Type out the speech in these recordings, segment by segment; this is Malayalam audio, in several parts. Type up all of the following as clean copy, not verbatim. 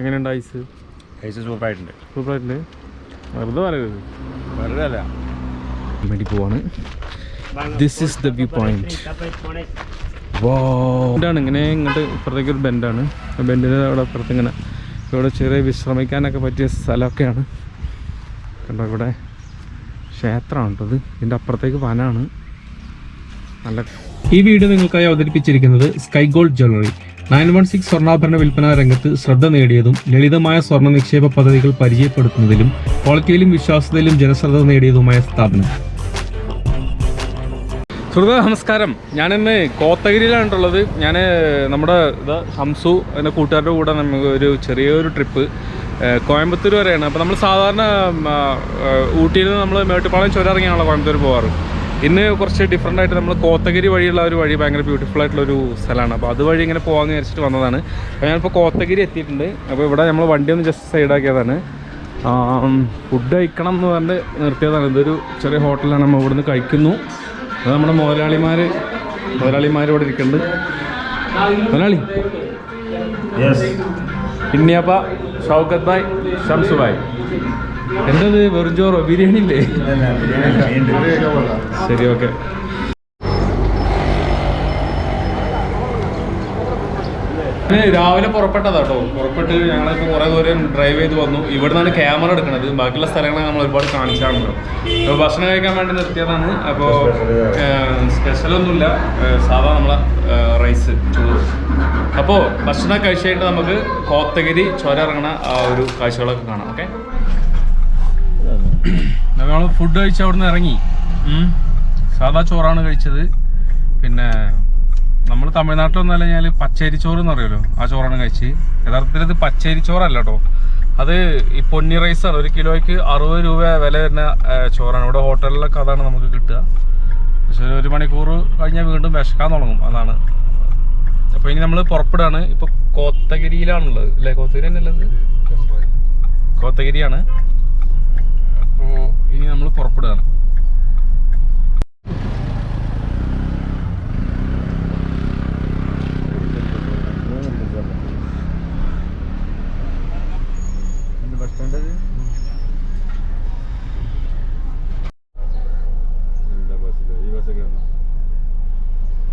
എങ്ങനെയുണ്ട് ഐസ്? സൂപ്പറായിട്ടുണ്ട്. സൂപ്പറായിട്ടുണ്ട്. വെറുതെ പറയരുത്, വെറുതെ അല്ല. വേണ്ടി പോവാണ്. This is the view point. ബെൻഡാണ്, ഇങ്ങനെ ഇങ്ങോട്ട് ഇപ്പുറത്തേക്ക് ഒരു ബെൻഡാണ്. ബെൻഡിന് അവിടെ അപ്പുറത്ത് ഇങ്ങനെ ഇവിടെ ചെറിയ വിശ്രമിക്കാനൊക്കെ പറ്റിയ സ്ഥലമൊക്കെയാണ്. കണ്ടോ, ഇവിടെ ക്ഷേത്രമാണ് കേട്ടത്. ഇതിൻ്റെ അപ്പുറത്തേക്ക് വനാണ്. നല്ല. ഈ വീഡിയോ നിങ്ങൾക്കായി അവതരിപ്പിച്ചിരിക്കുന്നത് സ്കൈ ഗോൾഡ് ജ്വല്ലറി. 916 സ്വർണ്ണാഭരണ വിൽപ്പന രംഗത്ത് ശ്രദ്ധ നേടിയതും ലളിതമായ സ്വർണ്ണ നിക്ഷേപ പദ്ധതികൾ പരിചയപ്പെടുത്തുന്നതിലും ക്വാളിറ്റിയിലും വിശ്വാസ്യതയിലും ജനശ്രദ്ധ നേടിയതുമായ സ്ഥാപനം. സുഹൃത്തുക്കളെ നമസ്കാരം. ഞാനിന്ന് കോത്തഗിരിയിലാണുള്ളത്. ഞാൻ നമ്മുടെ ഹംസു എൻ്റെ കൂട്ടുകാരുടെ കൂടെ നമുക്ക് ഒരു ചെറിയൊരു ട്രിപ്പ് കോയമ്പത്തൂർ വരെയാണ്. അപ്പോൾ നമ്മൾ സാധാരണ ഊട്ടിയിൽ നിന്ന് നമ്മൾ മേട്ടുപ്പാളയം ചുരം ഇറങ്ങിയാണല്ലോ കോയമ്പത്തൂർ പോകാറ്. ഇന്ന് കുറച്ച് ഡിഫറെൻ്റ് ആയിട്ട് നമ്മൾ കോത്തഗിരി വഴിയുള്ള ഒരു വഴി ഭയങ്കര ബ്യൂട്ടിഫുൾ ആയിട്ടുള്ളൊരു സ്ഥലമാണ്. അപ്പോൾ അതുവഴി ഇങ്ങനെ പോകാമെന്ന് വിചാരിച്ചിട്ട് വന്നതാണ്. അപ്പോൾ ഞാനിപ്പോൾ കോത്തഗിരി എത്തിയിട്ടുണ്ട്. അപ്പോൾ ഇവിടെ നമ്മൾ വണ്ടി ഒന്ന് ജസ്റ്റ് സൈഡാക്കിയതാണ്. ഫുഡ് കഴിക്കണം എന്ന് പറഞ്ഞ് നിർത്തിയതാണ്. ഇതൊരു ചെറിയ ഹോട്ടലാണ്. നമ്മൾ ഇവിടുന്ന് കഴിക്കുന്നു. അത് നമ്മുടെ മുതലാളിമാർ ഇവിടെ ഇരിക്കുന്നുണ്ട്. മുതലാളി പിന്നിയപ്പ, ഷൗക്കത്ത് ഭായ്, ഷംസു ഭായ്. എന്തത് വെറും ചോറോ? ബിരിയാണി ഇല്ലേ? ശരി, ഓക്കെ. രാവിലെ പുറപ്പെട്ടതാട്ടോ. പുറപ്പെട്ട് ഞങ്ങളിപ്പോൾ കുറേ ദൂരം ഡ്രൈവ് ചെയ്ത് വന്നു. ഇവിടെ നിന്നാണ് ക്യാമറ എടുക്കുന്നത്. ബാക്കിയുള്ള സ്ഥലങ്ങൾ നമ്മൾ ഒരുപാട് കാണിച്ചാണല്ലോ. അപ്പോൾ ഭക്ഷണം കഴിക്കാൻ വേണ്ടി നിർത്തിയതാണ്. അപ്പോൾ സ്പെഷ്യലൊന്നുമില്ല, സാധാ നമ്മളെ റൈസ്, ചോറ്. അപ്പോൾ ഭക്ഷണം കഴിച്ചിട്ട് നമുക്ക് കോത്തഗിരി ചുരം ഇറങ്ങണ ആ ഒരു കാഴ്ചകളൊക്കെ കാണാം. ഓക്കെ, നമ്മൾ ഫുഡ് കഴിച്ച് അവിടെ നിന്ന് ഇറങ്ങി. സാധാ ചോറാണ് കഴിച്ചത്. പിന്നെ നമ്മൾ തമിഴ്നാട്ടിലൊന്നും കഴിഞ്ഞാൽ പച്ചരിച്ചോറ് എന്ന് പറയുമല്ലോ, ആ ചോറാണ് കഴിച്ച്. യഥാർത്ഥത്തിൽ ഇത് പച്ചരിച്ചോറല്ല കേട്ടോ, അത് ഈ പൊന്നി റൈസാണ്. 1 കിലോയ്ക്ക് 60 രൂപ വില വരുന്ന ചോറാണ്. ഇവിടെ ഹോട്ടലിലൊക്കെ അതാണ് നമുക്ക് കിട്ടുക. പക്ഷേ 1 മണിക്കൂർ കഴിഞ്ഞാൽ വീണ്ടും വിശക്കാൻ തുടങ്ങും, അതാണ്. അപ്പോൾ ഇനി നമ്മൾ പുറപ്പെടുകയാണ്. ഇപ്പോൾ കോത്തഗിരിയിലാണുള്ളത് അല്ലേ? കോത്തഗിരി തന്നെ ഉള്ളത്, കോത്തഗിരിയാണ്. അപ്പോൾ ഇനി നമ്മൾ പുറപ്പെടുകയാണ്.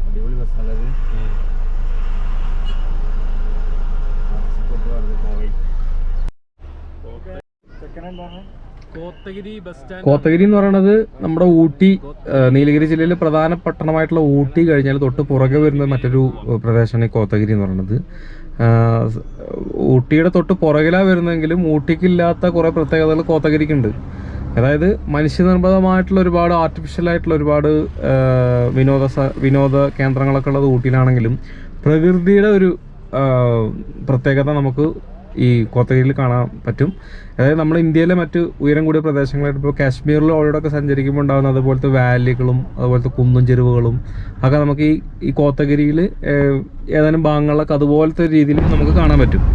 അടിപൊളി ബസ്സാണത്. കോത്തഗിരി എന്ന് പറയുന്നത് നമ്മുടെ ഊട്ടി, നീലഗിരി ജില്ലയിലെ പ്രധാന പട്ടണമായിട്ടുള്ള ഊട്ടി കഴിഞ്ഞാൽ തൊട്ട് പുറകെ വരുന്ന മറ്റൊരു പ്രദേശമാണ് ഈ കോത്തഗിരി എന്ന് പറയുന്നത്. ഊട്ടിയുടെ തൊട്ട് പുറകിലാണ് വരുന്നതെങ്കിലും ഊട്ടിക്കില്ലാത്ത കുറേ പ്രത്യേകതകൾ കോത്തഗിരിക്കുണ്ട്. അതായത് മനുഷ്യനിർമ്മിതമായിട്ടുള്ള ഒരുപാട് ആർട്ടിഫിഷ്യലായിട്ടുള്ള ഒരുപാട് വിനോദ കേന്ദ്രങ്ങളൊക്കെ ഉള്ളത് ഊട്ടിയിലാണെങ്കിലും പ്രകൃതിയുടെ ഒരു പ്രത്യേകത നമുക്ക് ഈ കോത്തഗിരിയിൽ കാണാൻ പറ്റും. അതായത് നമ്മുടെ ഇന്ത്യയിലെ മറ്റ് ഉയരം കൂടിയ പ്രദേശങ്ങളായിട്ട് ഇപ്പോൾ കാശ്മീരിൽ അവിടെയൊക്കെ സഞ്ചരിക്കുമ്പോൾ ഉണ്ടാകുന്ന അതുപോലത്തെ വാലികളും അതുപോലത്തെ കുന്നും ചെരുവുകളും ഒക്കെ നമുക്ക് ഈ കോത്തഗിരിയിൽ ഏതാനും ഭാഗങ്ങളിലൊക്കെ അതുപോലത്തെ രീതിയിൽ നമുക്ക് കാണാൻ പറ്റും.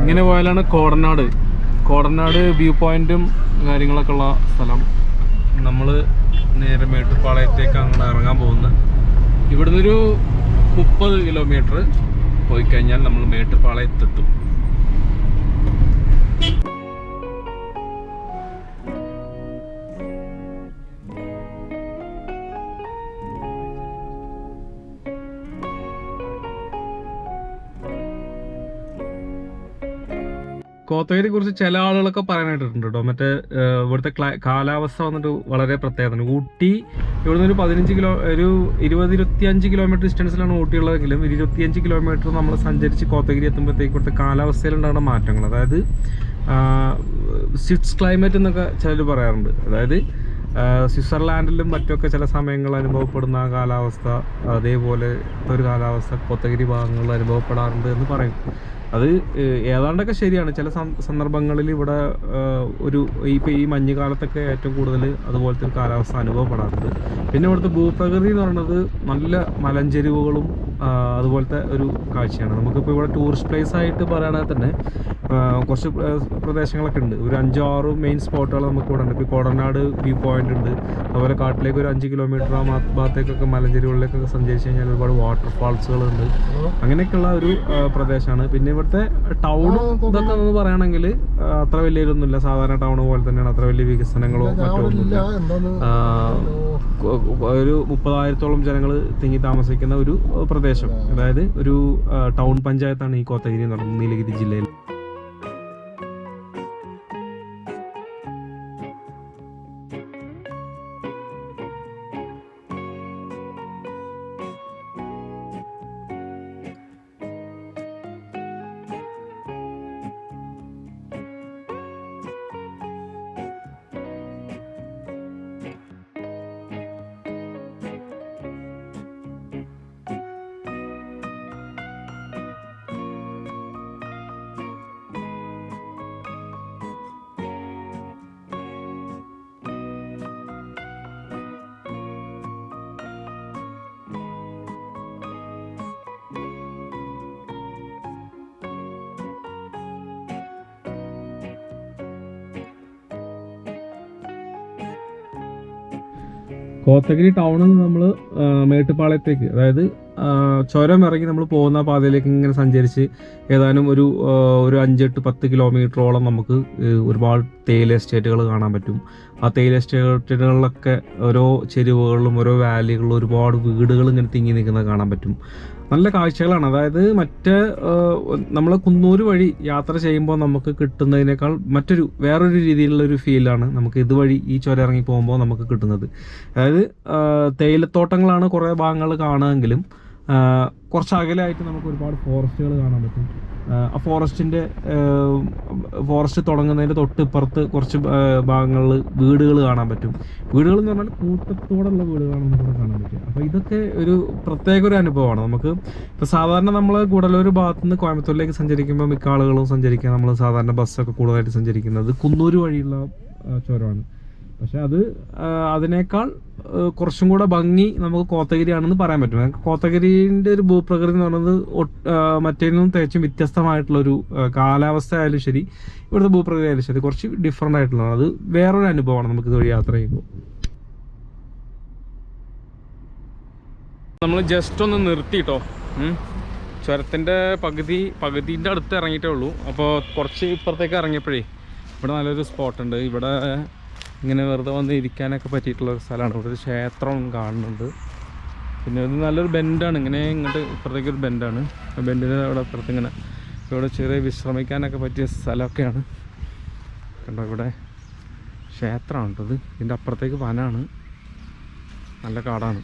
ഇങ്ങനെ പോയാലാണ് കോടനാട് വ്യൂ പോയിന്റും കാര്യങ്ങളൊക്കെ ഉള്ള സ്ഥലം. നമ്മൾ നേരെ മേട്ടുപ്പാളയത്തേക്ക് അങ്ങനെ ഇറങ്ങാൻ പോകുന്നത്. ഇവിടുന്ന് ഒരു 30 കിലോമീറ്റർ പോയി കഴിഞ്ഞാൽ നമ്മൾ മേട്ടുപ്പാളയത്തെത്തും. കോത്തഗിരിയെ കുറിച്ച് ചില ആളുകളൊക്കെ പറയാനായിട്ടുണ്ട് കേട്ടോ. മറ്റേ ഇവിടുത്തെ കാലാവസ്ഥ വന്നിട്ട് വളരെ പ്രത്യേകതയാണ്. ഊട്ടി ഇവിടുന്ന് ഒരു 20-25 കിലോമീറ്റർ ഡിസ്റ്റൻസിലാണ് ഊട്ടിയുള്ളതെങ്കിലും 25 കിലോമീറ്റർ നമ്മൾ സഞ്ചരിച്ച് കോത്തഗിരി എത്തുമ്പോഴത്തേക്ക് ഇവിടുത്തെ കാലാവസ്ഥയിലുണ്ടാകുന്ന മാറ്റങ്ങൾ, അതായത് സ്വിറ്റ്സ് ക്ലൈമറ്റ് എന്നൊക്കെ ചിലർ പറയാറുണ്ട്. അതായത് സ്വിറ്റ്സർലാൻഡിലും മറ്റൊക്കെ ചില സമയങ്ങളിൽ അനുഭവപ്പെടുന്ന കാലാവസ്ഥ, അതേപോലെ ഒരു കാലാവസ്ഥ കോത്തഗിരി ഭാഗങ്ങളിൽ അനുഭവപ്പെടാറുണ്ട് എന്ന് പറയും. അത് ഏതാണ്ടൊക്കെ ശരിയാണ്. ചില സന്ദർഭങ്ങളിൽ ഇവിടെ ഇപ്പോൾ ഈ മഞ്ഞുകാലത്തൊക്കെ ഏറ്റവും കൂടുതൽ അതുപോലത്തെ ഒരു കാലാവസ്ഥ അനുഭവപ്പെടാറുണ്ട്. പിന്നെ ഇവിടുത്തെ ഭൂപ്രകൃതി എന്ന് പറയുന്നത് നല്ല മലഞ്ചെരിവുകളും അതുപോലത്തെ ഒരു കാഴ്ചയാണ്. നമുക്കിപ്പോൾ ഇവിടെ ടൂറിസ്റ്റ് പ്ലേസ് ആയിട്ട് പറയുകയാണെങ്കിൽ തന്നെ കുറച്ച് പ്രദേശങ്ങളൊക്കെ ഉണ്ട്. ഒരു 5-6 മെയിൻ സ്പോട്ടുകൾ നമുക്ക് ഇവിടെ ഉണ്ട്. ഇപ്പോൾ കോടനാട് വ്യൂ പോയിന്റ് ഉണ്ട്. അതുപോലെ കാട്ടിലേക്ക് ഒരു 5 കിലോമീറ്റർ ആ ഭാഗത്തേക്കൊക്കെ മലഞ്ചെരിവുകളിലേക്കൊക്കെ സഞ്ചരിച്ച് കഴിഞ്ഞാൽ ഒരുപാട് വാട്ടർ ഫാൾസുകളുണ്ട്. അങ്ങനെയൊക്കെയുള്ള ഒരു പ്രദേശമാണ്. പിന്നെ ഇവിടുത്തെ ടൗണും ഇതൊക്കെ എന്ന് പറയുകയാണെങ്കിൽ അത്ര വലിയൊന്നുമില്ല. സാധാരണ ടൗൺ പോലെ തന്നെയാണ്. അത്ര വലിയ വികസനങ്ങളോ മറ്റൊന്നുമില്ല. ഒരു 30,000-ഓളം ജനങ്ങൾ തിങ്ങി താമസിക്കുന്ന ഒരു പ്രദേശം, അതായത് ഒരു ടൗൺ പഞ്ചായത്താണ് ഈ കോത്തഗിരി എന്ന് പറയുന്നത്, നീലഗിരി ജില്ലയിൽ. കോത്തഗിരി ടൗണിൽ നിന്ന് നമ്മൾ മേട്ടുപ്പാളയത്തേക്ക്, അതായത് ചുരം ഇറങ്ങി നമ്മൾ പോകുന്ന പാതയിലേക്ക് ഇങ്ങനെ സഞ്ചരിച്ച് ഏതാനും ഒരു 5-10 കിലോമീറ്ററോളം നമുക്ക് ഒരുപാട് തേയില എസ്റ്റേറ്റുകൾ കാണാൻ പറ്റും. ആ തേയില എസ്റ്റേറ്റുകളിലൊക്കെ ഓരോ ചെരുവുകളിലും ഓരോ വാലികളിലും ഒരുപാട് വീടുകൾ ഇങ്ങനെ തിങ്ങി നിൽക്കുന്നത് കാണാൻ പറ്റും. നല്ല കാഴ്ചകളാണ്. അതായത് നമ്മൾ കുന്നൂർ വഴി യാത്ര ചെയ്യുമ്പോൾ നമുക്ക് കിട്ടുന്നതിനേക്കാൾ വേറൊരു രീതിയിലുള്ളൊരു ഫീലാണ് നമുക്ക് ഇതുവഴി ഈ ചുരം ഇറങ്ങി പോകുമ്പോൾ നമുക്ക് കിട്ടുന്നത്. അതായത് തേയിലത്തോട്ടങ്ങളാണ് കുറേ ഭാഗങ്ങൾ കാണുമെങ്കിലും കുറച്ച് അകലായിട്ട് നമുക്ക് ഒരുപാട് ഫോറസ്റ്റുകൾ കാണാൻ പറ്റും. ആ ഫോറസ്റ്റ് തുടങ്ങുന്നതിൻ്റെ തൊട്ടിപ്പുറത്ത് കുറച്ച് ഭാഗങ്ങളിൽ വീടുകൾ കാണാൻ പറ്റും. വീടുകൾ എന്ന് പറഞ്ഞാൽ കൂട്ടത്തോടുള്ള വീടുകളാണ് നമുക്കിവിടെ കാണാൻ പറ്റുക. അപ്പോൾ ഇതൊക്കെ ഒരു പ്രത്യേക ഒരു അനുഭവമാണ്. നമുക്ക് ഇപ്പോൾ സാധാരണ നമ്മൾ ഗൂഡല്ലൂർ ഭാഗത്തു നിന്ന് കോയമ്പത്തൂരിലേക്ക് സഞ്ചരിക്കുമ്പോൾ മിക്ക ആളുകളും സഞ്ചരിക്കുക, നമ്മൾ സാധാരണ ബസ്സൊക്കെ കൂടുതലായിട്ട് സഞ്ചരിക്കുന്നത് കുന്നൂർ വഴിയുള്ള ചുരമാണ്. പക്ഷെ അതിനേക്കാൾ കുറച്ചും കൂടെ ഭംഗി നമുക്ക് കോത്തഗിരിയാണെന്ന് പറയാൻ പറ്റും. കോത്തഗിരിൻ്റെ ഒരു ഭൂപ്രകൃതി എന്ന് പറയുന്നത് മറ്റേതിനും തികച്ചും വ്യത്യസ്തമായിട്ടുള്ളൊരു കാലാവസ്ഥ ആയാലും ശരി, ഇവിടുത്തെ ഭൂപ്രകൃതി ആയാലും ശരി, കുറച്ച് ഡിഫറെൻ്റ് ആയിട്ടുള്ളതാണ്. അത് വേറൊരു അനുഭവമാണ് നമുക്ക് ഇതുവഴി യാത്ര ചെയ്യുമ്പോൾ. നമ്മൾ ജസ്റ്റ് ഒന്ന് നിർത്തിയിട്ടോ, ചുരത്തിൻ്റെ പകുതിൻ്റെ അടുത്ത് ഇറങ്ങിയിട്ടേ ഉള്ളൂ. അപ്പോൾ കുറച്ച് ഇപ്പുറത്തേക്ക് ഇറങ്ങിയപ്പോഴേ ഇവിടെ നല്ലൊരു സ്പോട്ടുണ്ട്. ഇവിടെ ഇങ്ങനെ വെറുതെ വന്ന് ഇരിക്കാനൊക്കെ പറ്റിയിട്ടുള്ളൊരു സ്ഥലമാണ്. ഇവിടെ ഒരു ക്ഷേത്രം കാണുന്നുണ്ട്. പിന്നെ ഇത് നല്ലൊരു ബെൻഡാണ്, ഇങ്ങനെ ഇങ്ങോട്ട് ഇപ്പുറത്തേക്കൊരു ബെൻഡാണ്. ബെൻഡിന് അവിടെ അപ്പുറത്ത് ഇങ്ങനെ ഇവിടെ ചെറിയ വിശ്രമിക്കാനൊക്കെ പറ്റിയ സ്ഥലമൊക്കെയാണ്. കണ്ടോ, ഇവിടെ ക്ഷേത്രമാണ് കേട്ടത്. ഇതിൻ്റെ അപ്പുറത്തേക്ക് വനാണ്, നല്ല കാടാണ്.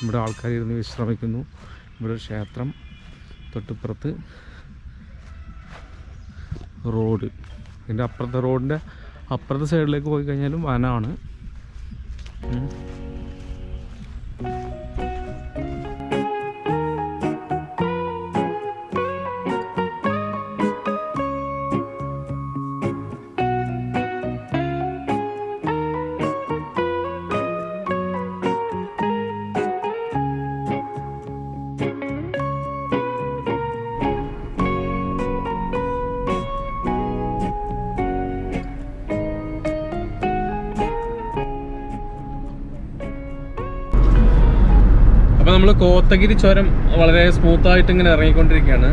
ഇവിടെ ആൾക്കാർ ഇരുന്ന് വിശ്രമിക്കുന്നു. ഇവിടെ ഒരു ക്ഷേത്രം, തൊട്ടിപ്പുറത്ത് റോഡ്. ഇതിൻ്റെ അപ്പുറത്തെ റോഡിൻ്റെ അപ്പുറത്തെ സൈഡിലേക്ക് പോയി കഴിഞ്ഞാലും വനമാണ്. അപ്പോൾ നമ്മൾ കോത്തഗിരി ചുരം വളരെ സ്മൂത്തായിട്ട് ഇങ്ങനെ ഇറങ്ങിക്കൊണ്ടിരിക്കുകയാണ്.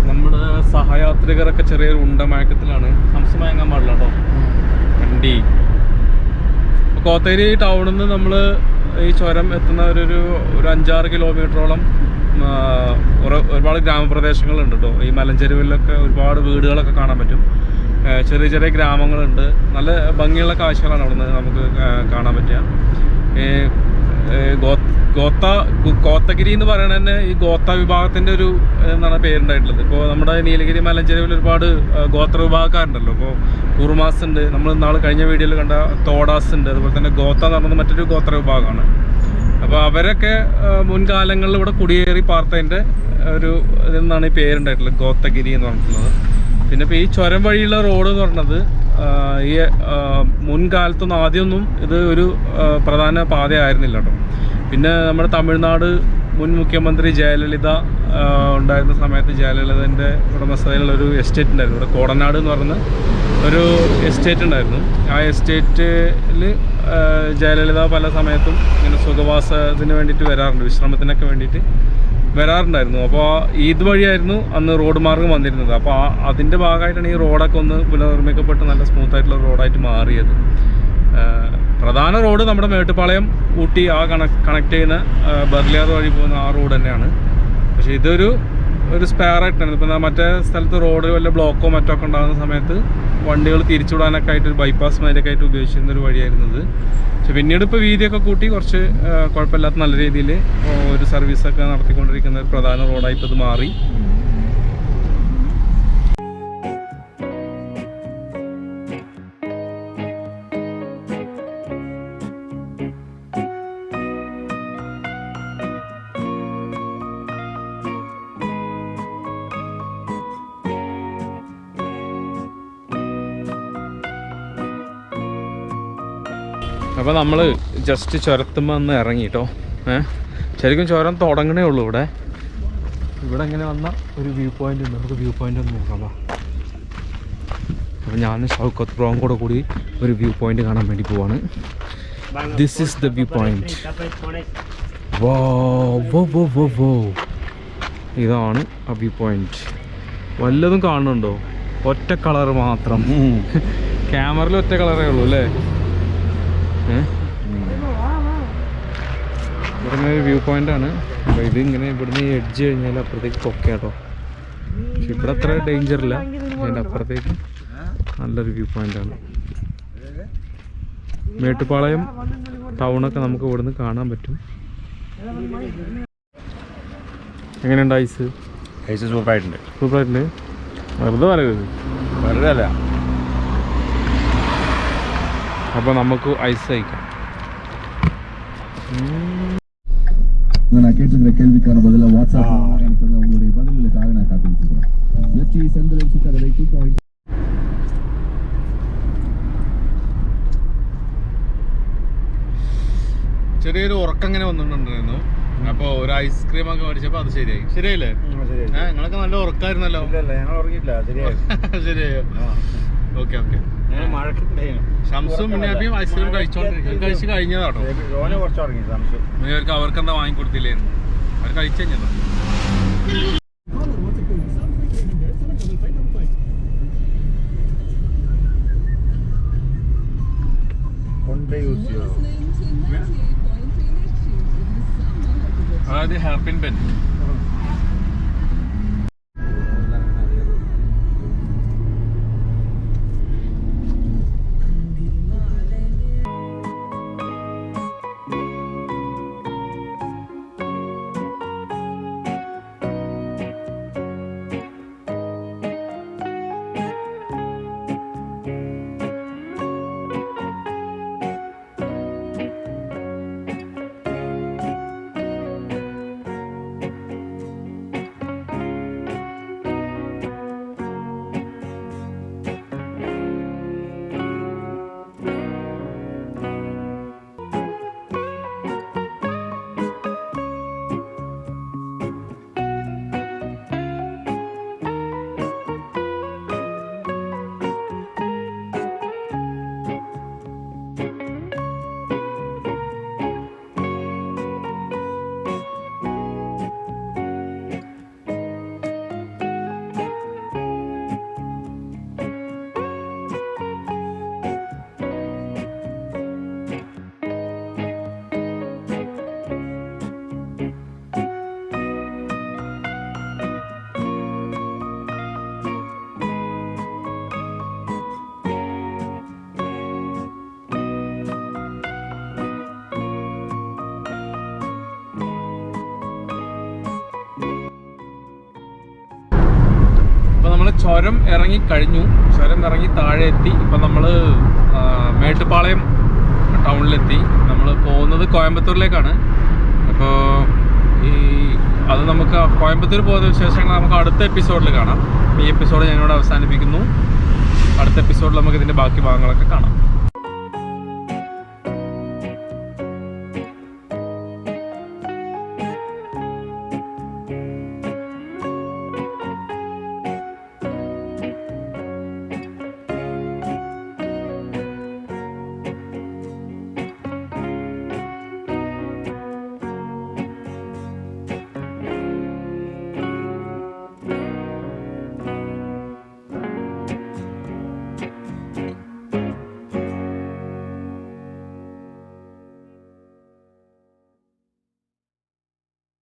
നമ്മുടെ സഹയാത്രികരൊക്കെ ചെറിയൊരു ഉണ്ടമയക്കത്തിലാണ്. സംശയമയങ്ങാൻ പാടില്ല കേട്ടോ വണ്ടി. കോത്തഗിരി ടൗണിൽ നിന്ന് നമ്മൾ ഈ ചുരം എത്തുന്ന ഒരു 5-6 കിലോമീറ്ററോളം ഒരുപാട് ഗ്രാമപ്രദേശങ്ങളുണ്ട് കേട്ടോ. ഈ മലഞ്ചെരുവിലൊക്കെ ഒരുപാട് വീടുകളൊക്കെ കാണാൻ പറ്റും. ചെറിയ ചെറിയ ഗ്രാമങ്ങളുണ്ട്. നല്ല ഭംഗിയുള്ള കാഴ്ചകളാണ് അവിടെ നിന്ന് നമുക്ക് കാണാൻ പറ്റുക. കോത്തഗിരി എന്ന് പറയുന്നത് തന്നെ ഈ ഗോത്ര വിഭാഗത്തിൻ്റെ ഒരു എന്നാണ് പേരുണ്ടായിട്ടുള്ളത്. ഇപ്പോൾ നമ്മുടെ നീലഗിരി മലഞ്ചെരുവിൽ ഒരുപാട് ഗോത്ര വിഭാഗക്കാരുണ്ടല്ലോ. ഇപ്പോൾ കുറുമാസ് ഉണ്ട്, നമ്മൾ കഴിഞ്ഞ വീഡിയോയിൽ കണ്ട തോടാസ് ഉണ്ട്, അതുപോലെ തന്നെ ഗോത്ത എന്ന് പറയുന്നത് മറ്റൊരു ഗോത്ര വിഭാഗമാണ്. അപ്പോൾ അവരൊക്കെ മുൻകാലങ്ങളിൽ ഇവിടെ കുടിയേറി പാർത്തതിൻ്റെ ഒരു ഇതെന്നാണ് ഈ പേരുണ്ടായിട്ടുള്ളത്, കോത്തഗിരി എന്ന് പറഞ്ഞിട്ടുള്ളത്. പിന്നെ ഇപ്പോൾ ഈ ചുരം വഴിയുള്ള റോഡ് എന്ന് പറഞ്ഞത് ഈ മുൻകാലത്തൊന്നും ആദ്യമൊന്നും ഇത് ഒരു പ്രധാന പാതയായിരുന്നില്ല കേട്ടോ. പിന്നെ നമ്മുടെ തമിഴ്നാട് മുൻ മുഖ്യമന്ത്രി ജയലളിത ഉണ്ടായിരുന്ന സമയത്ത് ജയലളിതൻ്റെ ഉടമസ്ഥതയിലുള്ള ഒരു എസ്റ്റേറ്റ് ഉണ്ടായിരുന്നു. ഇവിടെ കോടനാട് എന്ന് പറയുന്ന ഒരു എസ്റ്റേറ്റ് ഉണ്ടായിരുന്നു. ആ എസ്റ്റേറ്റിൽ ജയലളിത പല സമയത്തും ഇങ്ങനെ സുഖവാസത്തിന് വേണ്ടിയിട്ട് വരാറുണ്ട്, വിശ്രമത്തിനൊക്കെ വേണ്ടിയിട്ട് വരാറുണ്ടായിരുന്നു. അപ്പോൾ ഇതുവഴിയായിരുന്നു അന്ന് റോഡ് മാർഗ്ഗം വന്നിരുന്നത്. അപ്പോൾ അതിൻ്റെ ഭാഗമായിട്ടാണ് ഈ റോഡൊക്കെ ഒന്ന് പുനർനിർമ്മിക്കപ്പെട്ട് നല്ല സ്മൂത്തായിട്ടുള്ള റോഡായിട്ട് മാറിയത്. പ്രധാന റോഡ് നമ്മുടെ മേട്ടുപ്പാളയം ഊട്ടി ആ കണക്ട് ചെയ്യുന്ന ബർലിയാർ വഴി പോകുന്ന ആ റോഡ് തന്നെയാണ്. പക്ഷേ ഇതൊരു സ്പെയറായിട്ടാണ്. ഇപ്പം മറ്റേ സ്ഥലത്ത് റോഡ് വല്ല ബ്ലോക്കോ മറ്റോ ഒക്കെ ഉണ്ടാകുന്ന സമയത്ത് വണ്ടികൾ തിരിച്ചുവിടാനൊക്കെ ആയിട്ട് ഒരു ബൈപ്പാസ് മാതിരിയൊക്കെ ആയിട്ട് ഉപയോഗിച്ചിരുന്നൊരു വഴിയായിരുന്നത്. പക്ഷെ പിന്നീട് ഇപ്പോൾ വീതിയൊക്കെ കൂട്ടി കുറച്ച് കുഴപ്പമില്ലാത്ത നല്ല രീതിയിൽ ഒരു സർവീസൊക്കെ നടത്തിക്കൊണ്ടിരിക്കുന്ന ഒരു പ്രധാന റോഡായിട്ട് അത് മാറി. അപ്പോൾ നമ്മൾ ജസ്റ്റ് ചുരത്തുമ്പോൾ ഒന്ന് ഇറങ്ങി കേട്ടോ. ശരിക്കും ചുരം തുടങ്ങണേ ഉള്ളൂ. ഇവിടെ ഇങ്ങനെ വന്ന ഒരു വ്യൂ പോയിൻ്റ് ഉണ്ട്. നമുക്ക് വ്യൂ പോയിൻ്റ് ഒന്ന് നോക്കാം. അപ്പോൾ ഞാൻ ഷൗക്കത്ത് ബ്രോയും കൂടി ഒരു വ്യൂ പോയിൻ്റ് കാണാൻ വേണ്ടി പോവാണ്. This is the view point. വോ ഇതാണ് ആ വ്യൂ പോയിൻ്റ്. വല്ലതും കാണുന്നുണ്ടോ? ഒറ്റ കളർ മാത്രം. ക്യാമറയിൽ ഒറ്റ കളറേ ഉള്ളൂ അല്ലേ? ഇവിടെ ഒരു വ്യൂ പോയിൻ്റാണ്. അപ്പോൾ ഇത് ഇങ്ങനെ ഇവിടുന്ന് എഡ്ജ് കഴിഞ്ഞാൽ അപ്പുറത്തേക്ക് കൊക്കെ കേട്ടോ. പക്ഷെ ഇവിടെ അത്ര ഡേഞ്ചർ ഇല്ല. അതിൻ്റെ അപ്പുറത്തേക്ക് നല്ലൊരു വ്യൂ പോയിൻ്റാണ്. മേട്ടുപ്പാളയം ടൗണൊക്കെ നമുക്ക് ഇവിടുന്ന് കാണാൻ പറ്റും. എങ്ങനെയുണ്ട് ഐസ്? സൂപ്പറായിട്ടുണ്ട്. വെറുതെ പറയരുത്. വെറുതെ അല്ല. അപ്പോൾ നമുക്ക് ഐസ് കഴിക്കാം. நான் கேட்டிருக்கிற கேள்விக்கான பதில வாட்ஸ்அப் அனுப்புங்க. உங்களுடைய பதில்களுக்காக நான் காத்துக்கிட்டு வெற்றி செந்தில் சித்தரவை 2 ചെറിയൊരു ഉറക്കം ഇങ്ങനെ വന്നിട്ടുണ്ടായിരുന്നു. അപ്പോൾ ഒരു ഐസ്ക്രീം ഒക്കെ മേടിച്ചപ്പോൾ അത് ശരിയായില്ലേ? നിങ്ങളൊക്കെ നല്ല ഉറക്കമായിരുന്നല്ലോ. ഞങ്ങൾ ഉറങ്ങിയില്ല. ശരിയായോ? ഓക്കെ. ഷംസും മുന്നാബിയും ഐസ്ക്രീം കഴിച്ചു കഴിഞ്ഞതാട്ടോ. അവർക്ക് എന്താ വാങ്ങിക്കൊടുത്തില്ലായിരുന്നു? അവർ കഴിച്ചു കഴിഞ്ഞതാ. അതായത് ഹാപ്പിൻ പെൻ. ചുരം ഇറങ്ങി കഴിഞ്ഞു. ചുരം ഇറങ്ങി താഴെ എത്തി. ഇപ്പം നമ്മൾ മേട്ടുപ്പാളയം ടൗണിലെത്തി. നമ്മൾ പോകുന്നത് കോയമ്പത്തൂരിലേക്കാണ്. അപ്പോൾ അത് നമുക്ക് കോയമ്പത്തൂർ പോകുന്ന വിശേഷങ്ങൾ നമുക്ക് അടുത്ത എപ്പിസോഡിൽ കാണാം. ഈ എപ്പിസോഡ് ഞാനിവിടെ അവസാനിപ്പിക്കുന്നു. അടുത്ത എപ്പിസോഡിൽ നമുക്ക് ഇതിൻ്റെ ബാക്കി ഭാഗങ്ങളൊക്കെ കാണാം.